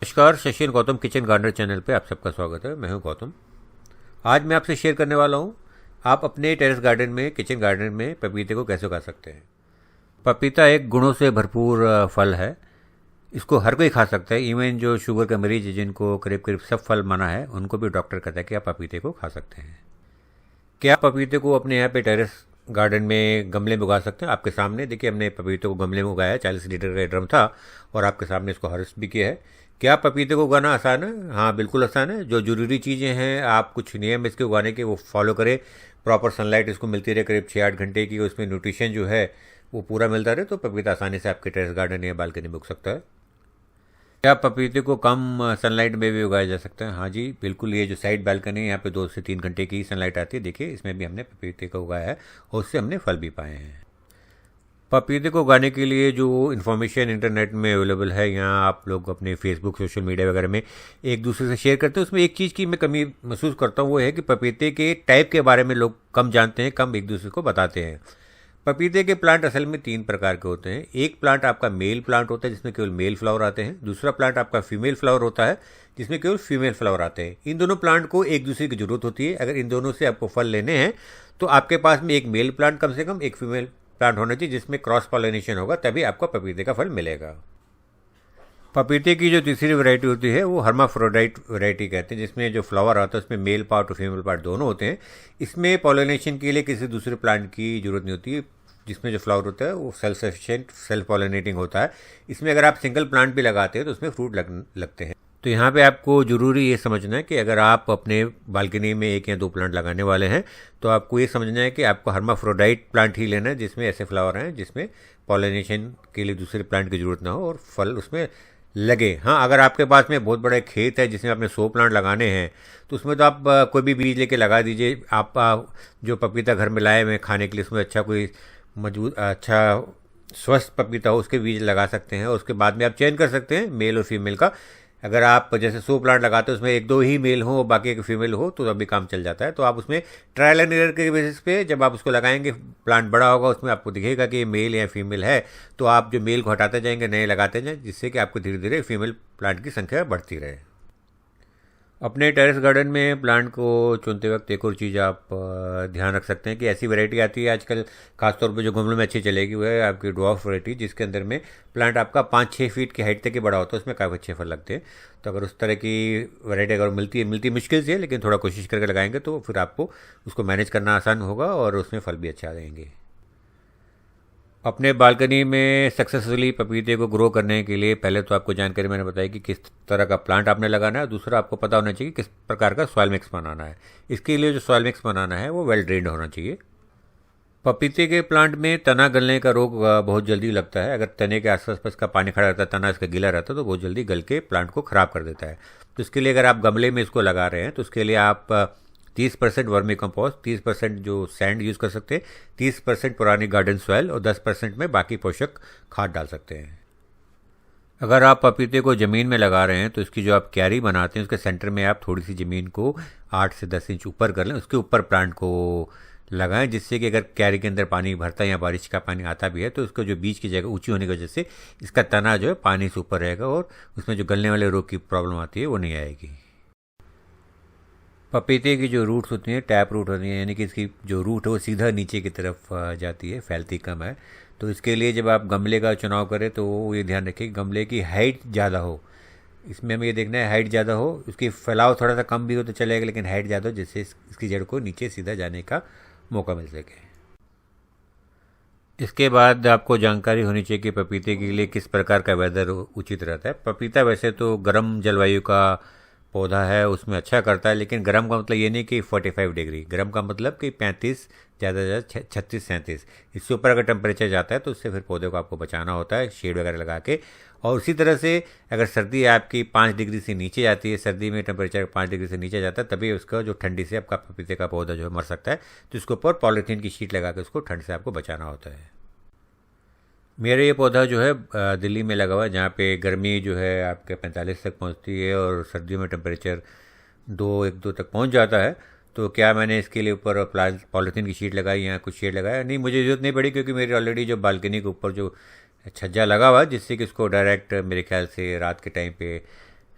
नमस्कार, शशिन Gautam kitchen gardener channel पे आप सबका स्वागत है। मैं हूं गौतम। आज मैं आपसे शेयर करने वाला हूं आप अपने टेरेस गार्डन में, किचन गार्डन में पपीते को कैसे उगा सकते हैं। पपीता एक गुणों से भरपूर फल है। इसको हर कोई खा सकता है। इवन जो शुगर के मरीज हैं, जिनको करीब करीब सब फल मना है, उनको भी डॉक्टर कहता है कि आप पपीते को खा सकते हैं। क्या आप पपीते को अपने यहाँ पे टेरेस गार्डन में गमले में उगा सकते हैं? आपके सामने देखिए, हमने पपीते को गमले में उगाया। 40 लीटर का ड्रम था और आपके सामने इसको हार्वेस्ट भी किया है। क्या पपीते को उगाना आसान है? हाँ, बिल्कुल आसान है। जो ज़रूरी चीज़ें हैं, आप कुछ नियम इसके उगाने के वो फॉलो करें। प्रॉपर सनलाइट इसको मिलती रहे, करीब 6-8 घंटे की। उसमें न्यूट्रिशन जो है वो पूरा मिलता रहे, तो पपीता आसानी से आपके टेरेस गार्डन या बालकनी में उग सकता है। क्या पपीते को कम सनलाइट में भी उगाया जा सकता है? हाँ जी, बिल्कुल। ये जो साइड बालकनी है, यहाँ पे 2 से 3 घंटे की सनलाइट आती है। देखिए, इसमें भी हमने पपीते को उगाया है और उससे हमने फल भी पाए हैं। पपीते को उगाने के लिए जो इन्फॉर्मेशन इंटरनेट में अवेलेबल है, यहाँ आप लोग अपने फेसबुक, सोशल मीडिया वगैरह में एक दूसरे से शेयर करते हैं। उसमें एक चीज़ की मैं कमी महसूस करता हूँ, वो है कि पपीते के टाइप के बारे में लोग कम जानते हैं, कम एक दूसरे को बताते हैं। पपीते के प्लांट असल में 3 प्रकार के होते हैं। एक प्लांट आपका मेल प्लांट होता है, जिसमें केवल मेल फ्लावर आते हैं। दूसरा प्लांट आपका फीमेल फ्लावर होता है, जिसमें केवल फीमेल फ्लावर आते हैं। इन दोनों प्लांट को एक दूसरे की जरूरत होती है। अगर इन दोनों से आपको फल लेने हैं तो आपके पास में एक मेल प्लांट, कम से कम एक फीमेल प्लांट होना चाहिए, जिसमें क्रॉस पॉलिनेशन होगा, तभी आपको पपीते का फल मिलेगा। पपीते की जो तीसरी वैरायटी होती है वो हर्माफ्रोडाइट वैरायटी कहते हैं, जिसमें जो फ्लावर आता है उसमें मेल पार्ट और फीमेल पार्ट दोनों होते हैं। इसमें पॉलिनेशन के लिए किसी दूसरे प्लांट की जरूरत नहीं होती है। जिसमें जो फ्लावर होता है वो सेल्फ सफिशिएंट, सेल्फ पॉलिनेटिंग होता है। इसमें अगर आप सिंगल प्लांट भी लगाते हैं तो उसमें फ्रूट लगते हैं। तो यहाँ पे आपको ज़रूरी ये समझना है कि अगर आप अपने बालकनी में 1 या 2 प्लांट लगाने वाले हैं, तो आपको ये समझना है कि आपको हर्माफ्रोडाइट प्लांट ही लेना है, जिसमें ऐसे फ्लावर हैं जिसमें पॉलिनेशन के लिए दूसरे प्लांट की ज़रूरत ना हो और फल उसमें लगे। हाँ, अगर आपके पास में बहुत बड़ा खेत है जिसमें आपने 100 प्लांट लगाने हैं, तो उसमें तो आप कोई भी बीज लेके लगा दीजिए। आप जो पपीता घर में लाए हुए खाने के लिए, उसमें अच्छा कोई मजबूत, अच्छा स्वस्थ पपीता हो, उसके बीज लगा सकते हैं। और उसके बाद में आप चयन कर सकते हैं मेल और फीमेल का। अगर आप जैसे 100 प्लांट लगाते हैं, उसमें 1-2 ही मेल हो और बाकी एक फीमेल हो, तो अभी काम चल जाता है। तो आप उसमें ट्रायल एंड एरर के बेसिस पे जब आप उसको लगाएंगे, प्लांट बड़ा होगा, उसमें आपको दिखेगा कि ये मेल या फीमेल है, तो आप जो मेल को हटाते जाएंगे, नए लगाते जाएं, जिससे कि आपको धीरे धीरे फीमेल प्लांट की संख्या बढ़ती रहे। अपने टेरेस गार्डन में प्लांट को चुनते वक्त एक और चीज़ आप ध्यान रख सकते हैं कि ऐसी वैरायटी आती है आजकल, खासतौर पे जो गमलों में अच्छी चलेगी, वो है आपकी ड्वार्फ वैरायटी, जिसके अंदर में प्लांट आपका 5-6 फीट की हाइट तक ही बड़ा होता है। उसमें काफ़ी अच्छे फल लगते हैं। तो अगर उस तरह की वैरायटी अगर मिलती मुश्किल से है, लेकिन थोड़ा कोशिश करके लगाएंगे तो फिर आपको उसको मैनेज करना आसान होगा और उसमें फल भी अच्छा आएंगे। अपने बालकनी में सक्सेसफुली पपीते को ग्रो करने के लिए पहले तो आपको जानकारी मैंने बताई कि किस तरह का प्लांट आपने लगाना है। दूसरा, आपको पता होना चाहिए किस प्रकार का सॉइल मिक्स बनाना है। इसके लिए जो सॉइल मिक्स बनाना है वो वेल ड्रेन्ड होना चाहिए। पपीते के प्लांट में तना गलने का रोग बहुत जल्दी लगता है। अगर तने के आसपास का पानी खड़ा रहता है, तना इसका गीला रहता है, तो बहुत जल्दी गल के प्लांट को ख़राब कर देता है। तो इसके लिए अगर आप गमले में इसको लगा रहे हैं, तो उसके लिए आप 30% वर्मी कंपोस्ट, 30% जो सैंड यूज़ कर सकते हैं, 30% पुरानी गार्डन सॉइल और 10% में बाकी पोषक खाद डाल सकते हैं। अगर आप पपीते को ज़मीन में लगा रहे हैं, तो इसकी जो आप क्यारी बनाते हैं, उसके सेंटर में आप थोड़ी सी ज़मीन को 8 से 10 इंच ऊपर कर लें, उसके ऊपर प्लांट को लगाएं, जिससे कि अगर क्यारी के अंदर पानी भरता है या बारिश का पानी आता भी है, तो उसको जो बीज की जगह ऊंची होने की वजह से इसका तना जो है पानी से ऊपर रहेगा और उसमें जो गलने वाले रोग की प्रॉब्लम आती है वो नहीं आएगी। पपीते की जो रूट्स होती हैं, टैप रूट होती हैं, यानी कि इसकी जो रूट है वो सीधा नीचे की तरफ जाती है, फैलती कम है। तो इसके लिए जब आप गमले का चुनाव करें तो ये ध्यान रखें कि गमले की हाइट ज़्यादा हो। इसमें हमें ये देखना है हाइट ज़्यादा हो, उसकी फैलाव थोड़ा सा कम भी हो तो चलेगा, लेकिन हाइट ज़्यादा हो, जिससे इसकी जड़ को नीचे सीधा जाने का मौका मिल सके। इसके बाद आपको जानकारी होनी चाहिए कि पपीते के लिए किस प्रकार का वेदर उचित रहता है। पपीता वैसे तो गर्म जलवायु का पौधा है, उसमें अच्छा करता है, लेकिन गर्म का मतलब ये नहीं कि 45 डिग्री। गर्म का मतलब कि 35, ज़्यादा से ज़्यादा 36-37, इससे ऊपर अगर टेम्परेचर जाता है तो उससे फिर पौधे को आपको बचाना होता है शेड वगैरह लगा के। और उसी तरह से अगर सर्दी आपकी 5 डिग्री से नीचे जाती है, सर्दी में टेम्परेचर 5 डिग्री से नीचे जाता है, तभी उसका जो ठंडी से आपका पपीते का पौधा जो है मर सकता है। तो इसके ऊपर पॉलीथीन की शीट लगा के उसको ठंड से आपको बचाना होता है। मेरे ये पौधा जो है दिल्ली में लगा हुआ है, जहाँ पे गर्मी जो है आपके 45 तक पहुँचती है और सर्दियों में टेम्परेचर 1-2 तक पहुँच जाता है। तो क्या मैंने इसके लिए ऊपर पॉलीथीन की शीट लगाई या कुछ शेड लगाया? नहीं, मुझे ज़रूरत नहीं पड़ी, क्योंकि मेरी ऑलरेडी जो बालकनी के ऊपर जो छज्जा लगा हुआ है, जिससे कि इसको डायरेक्ट मेरे ख्याल से रात के टाइम पे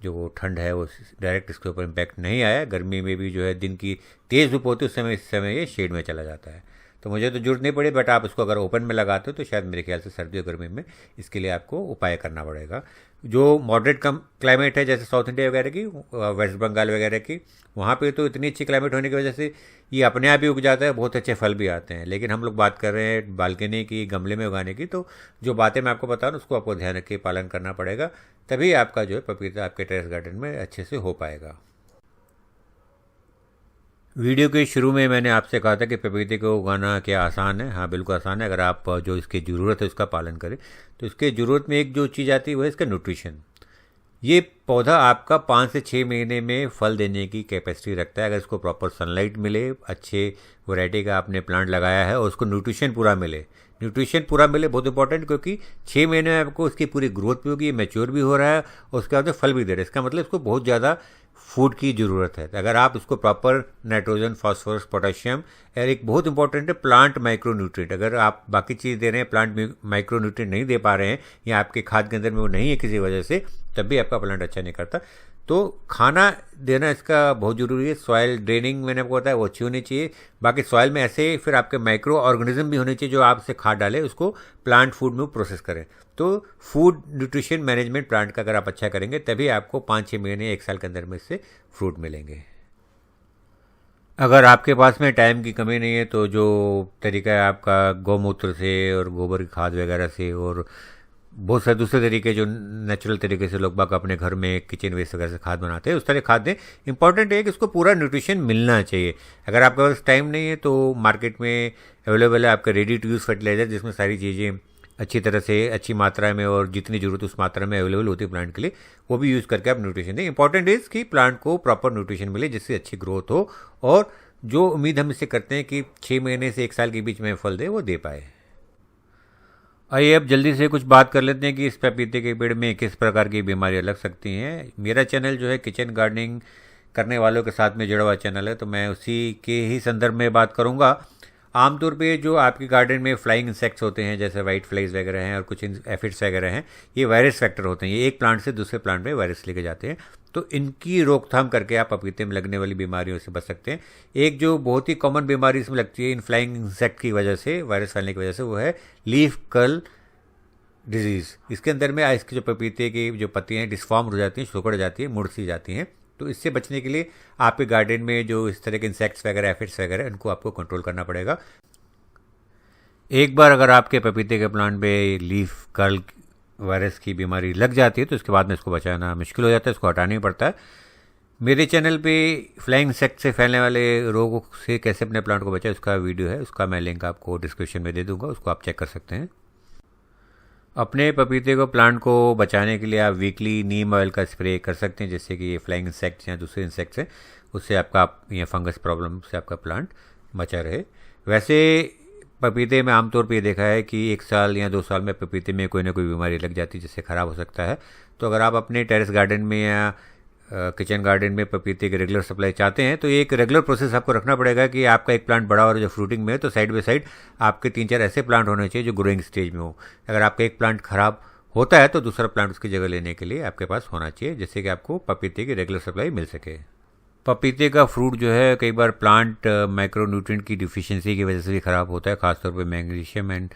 जो ठंड है वो डायरेक्ट इसके ऊपर इम्पैक्ट नहीं आया। गर्मी में भी जो है दिन की तेज़ धूप होती है, उस समय इस समय ये शेड में चला जाता है। तो मुझे तो जरूरत नहीं पड़ी, बट आप इसको अगर ओपन में लगाते हो तो शायद मेरे ख्याल से सर्दी और गर्मी में इसके लिए आपको उपाय करना पड़ेगा। जो मॉडरेट कम क्लाइमेट है जैसे साउथ इंडिया वगैरह की, वेस्ट बंगाल वगैरह की, वहाँ पे तो इतनी अच्छी क्लाइमेट होने की वजह से ये अपने आप ही उग जाता है, बहुत अच्छे फल भी आते हैं। लेकिन हम लोग बात कर रहे हैं बालकनी की, गमले में उगाने की, तो जो बातें मैं आपको बता रहा हूँ उसको आपको ध्यान रख के पालन करना पड़ेगा, तभी आपका जो है पपीता आपके टेरेस गार्डन में अच्छे से हो पाएगा। वीडियो के शुरू में मैंने आपसे कहा था कि पपीते को उगाना क्या आसान है। हाँ, बिल्कुल आसान है अगर आप जो इसकी ज़रूरत है उसका पालन करें। तो इसके ज़रूरत में एक जो चीज़ आती है वो है इसका न्यूट्रिशन। ये पौधा आपका 5 से 6 महीने में फल देने की कैपेसिटी रखता है अगर इसको प्रॉपर सनलाइट मिले, अच्छे वैरायटी का आपने प्लांट लगाया है और उसको न्यूट्रिशन पूरा मिले। न्यूट्रिशन पूरा मिले बहुत इंपॉर्टेंट, क्योंकि 6 महीने में आपको उसकी पूरी ग्रोथ भी होगी, मैच्योर भी हो रहा है और उसके बाद फल भी दे रहा है। इसका मतलब इसको बहुत ज़्यादा फूड की ज़रूरत है। अगर आप उसको प्रॉपर नाइट्रोजन, फास्फोरस, पोटेशियम और एक बहुत इंपॉर्टेंट है प्लांट माइक्रो न्यूट्रिएंट, अगर आप बाकी चीज़ दे रहे हैं प्लांट माइक्रो न्यूट्रिएंट नहीं दे पा रहे हैं या आपके खाद के अंदर में वो नहीं है किसी वजह से, तब भी आपका प्लांट अच्छा नहीं करता। तो खाना देना इसका बहुत ज़रूरी है। सॉइल ड्रेनिंग मैंने आपको बताया वो अच्छी होनी चाहिए। बाकी सॉइल में ऐसे फिर आपके माइक्रो ऑर्गेनिज्म भी होने चाहिए जो आपसे खाद डालें, उसको प्लांट फूड में प्रोसेस करें। तो फूड न्यूट्रिशन मैनेजमेंट प्लांट का अगर आप अच्छा करेंगे तभी आपको 5-6 महीने 1 साल के अंदर में इससे फ्रूट मिलेंगे। अगर आपके पास में टाइम की कमी नहीं है तो जो तरीका है आपका गौमूत्र से और गोबर की खाद वगैरह से और बहुत सारे दूसरे तरीके जो नेचुरल तरीके से लोग बाग अपने घर में किचन वेस्ट वगैरह से खाद बनाते हैं, उस तरह खाद दें। इंपॉर्टेंट है कि उसको पूरा न्यूट्रिशन मिलना चाहिए। अगर आपके पास टाइम नहीं है तो मार्केट में अवेलेबल है आपका रेडी टू यूज़ फर्टिलाइजर, जिसमें सारी चीज़ें अच्छी तरह से अच्छी मात्रा में और जितनी ज़रूरत उस मात्रा में अवेलेबल होती है प्लांट के लिए, वो भी यूज़ करके आप न्यूट्रिशन दें। इंपॉर्टेंट इज़ कि प्लांट को प्रॉपर न्यूट्रिशन मिले जिससे अच्छी ग्रोथ हो और जो उम्मीद हम इससे करते हैं कि 6 महीने से 1 साल के बीच में फल दे, वो दे पाए। आइए अब जल्दी से कुछ बात कर लेते हैं कि इस पपीते के पेड़ में किस प्रकार की बीमारियां लग सकती हैं। मेरा चैनल जो है किचन गार्डनिंग करने वालों के साथ में जुड़ा हुआ चैनल है, तो मैं उसी के ही संदर्भ में बात करूंगा। आमतौर पे जो आपके गार्डन में फ्लाइंग इंसेक्ट्स होते हैं जैसे वाइट फ्लाइज वगैरह हैं और कुछ एफिड्स वगैरह हैं, ये वायरस फैक्टर होते हैं। ये एक प्लांट से दूसरे प्लांट में वायरस लेके जाते हैं, तो इनकी रोकथाम करके आप पपीते में लगने वाली बीमारियों से बच सकते हैं। एक जो बहुत ही कॉमन बीमारी इसमें लगती है इन फ्लाइंग इंसेक्ट की वजह से, वायरस फैलने की वजह से, वो है लीफ कर्ल डिजीज़। इसके अंदर में इसके जो पपीते की जो पत्तियाँ डिसफॉर्म हो जाती हैं, सिकुड़ जाती हैं, मुड़ सी जाती हैं। तो इससे बचने के लिए आपके गार्डन में जो इस तरह के इंसेक्ट्स वगैरह, एफिड्स वगैरह, इनको आपको कंट्रोल करना पड़ेगा। एक बार अगर आपके पपीते के प्लांट पे लीफ कर्ल वायरस की बीमारी लग जाती है तो इसके बाद में इसको बचाना मुश्किल हो जाता है, इसको हटाना ही पड़ता है। मेरे चैनल पे फ्लाइंग इंसेक्ट से फैलने वाले रोगों से कैसे अपने प्लांट को बचाएं उसका वीडियो है, उसका मैं लिंक आपको डिस्क्रिप्शन में दे दूंगा, उसको आप चेक कर सकते हैं। अपने पपीते को प्लांट को बचाने के लिए आप वीकली नीम ऑयल का स्प्रे कर सकते हैं, जिससे कि ये फ्लाइंग इंसेक्ट्स या दूसरे इंसेक्ट्स हैं उससे आपका या फंगस प्रॉब्लम से आपका प्लांट बचा रहे। वैसे पपीते में आमतौर पे ये देखा है कि 1 साल या 2 साल में पपीते में कोई ना कोई बीमारी लग जाती है जिससे ख़राब हो सकता है। तो अगर आप अपने टेरेस गार्डन में या किचन गार्डन में पपीते की रेगुलर सप्लाई चाहते हैं तो एक रेगुलर प्रोसेस आपको रखना पड़ेगा कि आपका एक प्लांट बड़ा हो रहा है जो फ्रूटिंग में है, तो साइड बाई साइड आपके 3-4 ऐसे प्लांट होने चाहिए जो ग्रोइंग स्टेज में हो। अगर आपका एक प्लांट खराब होता है तो दूसरा प्लांट उसकी जगह लेने के लिए आपके पास होना चाहिए, जिससे कि आपको पपीते की रेगुलर सप्लाई मिल सके। पपीते का फ्रूट जो है कई बार प्लांट माइक्रोन्यूट्रिएंट की डिफिशियंसी की वजह से भी ख़राब होता है, खासतौर पर मैग्नीशियम एंड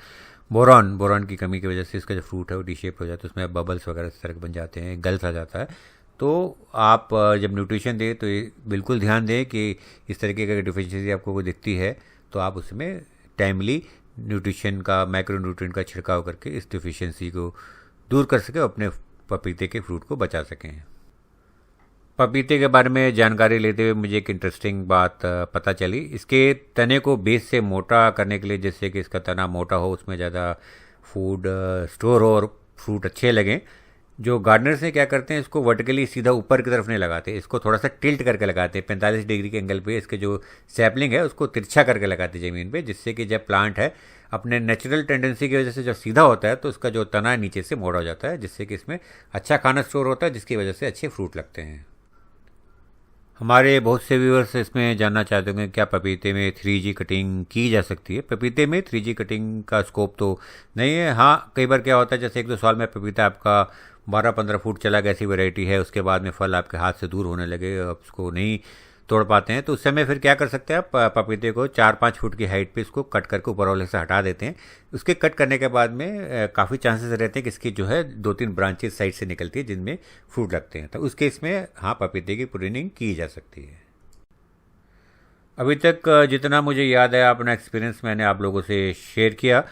बोरॉन की कमी की वजह से इसका जो फ्रूट है वो डी शेप हो जाता है, उसमें बबल्स वगैरह इस तरह के बन जाते हैं, गल्स आ जाता है। तो आप जब न्यूट्रिशन दें तो ये बिल्कुल ध्यान दें कि इस तरीके की डिफिशियंसी आपको कोई दिखती है तो आप उसमें टाइमली न्यूट्रिशन का, माइक्रोन्यूट्रिएंट का छिड़काव करके इस डिफिशियंसी को दूर कर सकें, अपने पपीते के फ्रूट को बचा सकें। पपीते के बारे में जानकारी लेते हुए मुझे एक इंटरेस्टिंग बात पता चली। इसके तने को बेस से मोटा करने के लिए, जिससे कि इसका तना मोटा हो, उसमें ज़्यादा फूड स्टोर हो और फ्रूट अच्छे लगें, जो गार्डनर्स हैं क्या करते हैं, इसको वर्टिकली सीधा ऊपर की तरफ नहीं लगाते, इसको थोड़ा सा टिल्ट करके लगाते हैं। 45 डिग्री के एंगल पे इसके जो सैपलिंग है उसको तिरछा करके लगाते हैं ज़मीन पे, जिससे कि जब प्लांट है अपने नेचुरल टेंडेंसी की वजह से जब सीधा होता है तो उसका जो तना नीचे से मोड़ा हो जाता है, जिससे कि इसमें अच्छा खाना स्टोर होता है, जिसकी वजह से अच्छे फ्रूट लगते हैं। हमारे बहुत से व्यूअर्स इसमें जानना चाहते होंगे क्या पपीते में 3G कटिंग की जा सकती है। पपीते में 3G कटिंग का स्कोप तो नहीं है। हाँ, कई बार क्या होता है जैसे 1-2 साल में पपीता आपका 12-15 फुट चला गया, ऐसी वैरायटी है, उसके बाद में फल आपके हाथ से दूर होने लगे, आप उसको नहीं तोड़ पाते हैं, तो उस समय फिर क्या कर सकते हैं आप, पपीते को 4-5 फुट की हाइट पे इसको कट करके ऊपर वाले से हटा देते हैं। उसके कट करने के बाद में काफ़ी चांसेस रहते हैं कि इसकी जो है 2-3 ब्रांचेस साइड से निकलती है जिनमें फ्रूट लगते हैं, तो उस केस में हाँ पपीते की प्रूनिंग की जा सकती है। अभी तक जितना मुझे याद है अपना एक्सपीरियंस मैंने आप लोगों से शेयर किया,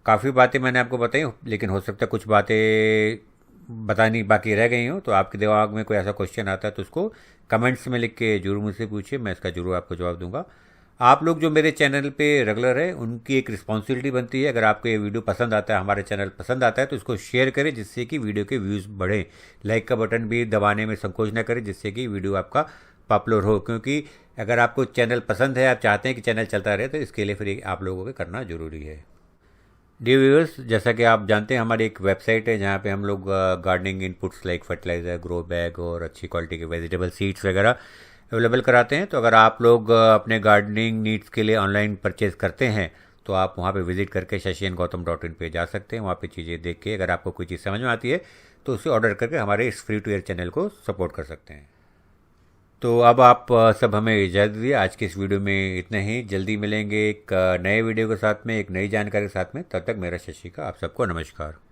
काफ़ी बातें मैंने आपको बताई, लेकिन हो सकता है कुछ बातें बतानी बाकी रह गई हूँ, तो आपके दिमाग में कोई ऐसा क्वेश्चन आता है तो उसको कमेंट्स में लिख के जरूर मुझसे पूछिए, मैं इसका जरूर आपको जवाब दूंगा। आप लोग जो मेरे चैनल पे रेगुलर है उनकी एक रिस्पॉन्सिबिलिटी बनती है, अगर आपको ये वीडियो पसंद आता है, हमारे चैनल पसंद आता है, तो इसको शेयर करें जिससे कि वीडियो के व्यूज़ बढ़ें। लाइक का बटन भी दबाने में संकोच ना करें जिससे कि वीडियो आपका पॉपुलर हो, क्योंकि अगर आपको चैनल पसंद है, आप चाहते हैं कि चैनल चलता रहे, तो इसके लिए फिर आप लोगों को करना ज़रूरी है। डियर व्यूअर्स, जैसा कि आप जानते हैं हमारी एक वेबसाइट है जहाँ पे हम लोग gardening inputs like fertiliser, grow bag और अच्छी क्वालिटी के वेजिटेबल सीड्स वगैरह अवेलेबल कराते हैं। तो अगर आप लोग अपने गार्डनिंग नीड्स के लिए ऑनलाइन परचेज़ करते हैं तो आप वहाँ पे विजिट करके shashiandgautam.in पे जा सकते हैं। वहाँ पे चीज़ें देख के अगर आपको कोई चीज़ समझ में आती है तो उसे ऑर्डर करके हमारे इस फ्री टू एयर चैनल को सपोर्ट कर सकते हैं। तो अब आप सब हमें इजाज़त दीजिए, आज की इस वीडियो में इतना ही। जल्दी मिलेंगे एक नए वीडियो के साथ में, एक नई जानकारी के साथ में। तब तक मेरा शशि का आप सबको नमस्कार।